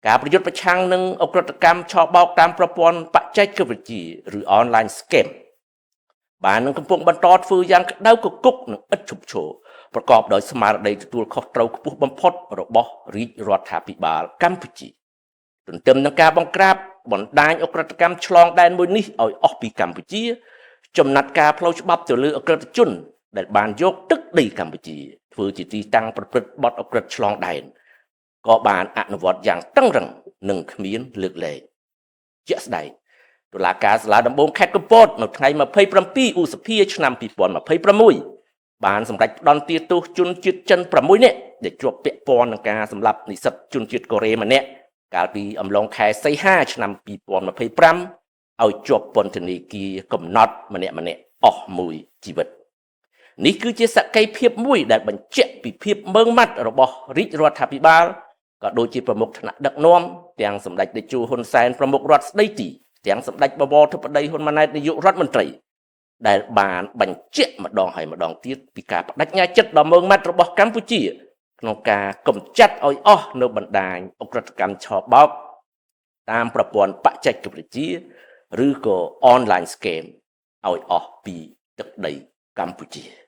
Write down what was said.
ការប្រយុទ្ធប្រឆាំងនឹងអក្រិតកម្មឆបោកតាមប្រព័ន្ធបច្ចេកវិទ្យាឬ online scam បាននឹងកំពុងបន្តធ្វើយ៉ាងក្តៅគគុកនិងឥតឈប់ឈរប្រកបដោយស្មារតីទទួលខុសត្រូវខ្ពស់បំផុតរបស់រាជរដ្ឋាភិបាលកម្ពុជាទន្ទឹមនឹងការបង្ក្រាបបណ្ដាញអក្រិតកម្មឆ្លងដែនមួយនេះឲ្យអស់ពីកម្ពុជាចំណាត់ការផ្លូវច្បាប់ទៅលើអក្រិតជនដែលបានយកទឹកដីកម្ពុជាធ្វើជាទីតាំងប្រព្រឹត្តបទអក្រិតឆ្លងដែនក៏បានអនុវត្តយ៉ាងតឹងរ៉ឹងនិងគ្មានលើកលែងជាក់ស្ដែងតុលាការសាលាដំបងខេត្តកំពតនៅថ្ងៃ27ឧសភាឆ្នាំ2026បានសម្រេចផ្តន្ទាទោសជនជាតិចិន6នាក់ដែលជាប់ពាក់ព័ន្ធនឹងការសម្លាប់និស្សិតជនជាតិកូរ៉េម្នាក់កាលពីអំឡុងខែសីហាឆ្នាំ2025ឲ្យជាប់ពន្ធនាគារកំណត់ម្នាក់អស់មួយជីវិតនេះគឺជាសក្ខីភាពមួយដែលបញ្ជាក់ពីភាពម៉ឺងម៉ាត់របស់រាជរដ្ឋាភិបាលក៏ដូចជាប្រមុខថ្នាក់ដឹកនាំទាំងសម្ដេចតេជោហ៊ុនសែនប្រមុខរដ្ឋស្ដីទីទាំងសម្ដេចបវរធិបតីហ៊ុនម៉ាណែតនាយករដ្ឋមន្ត្រីដែលបានបញ្ជាក់ម្ដងហើយម្ដងទៀតពីការបដិញ្ញាចិត្តដ៏ម៉ឺងម៉ាត់របស់កម្ពុជាក្នុងការកម្ចាត់ឲ្យអស់នៅបណ្ដាញអក្រិតកម្មឆបោកតាមប្រព័ន្ធបច្ចេកវិទ្យាឬក៏ online scam ឲ្យអស់ពីទឹកដីកម្ពុជា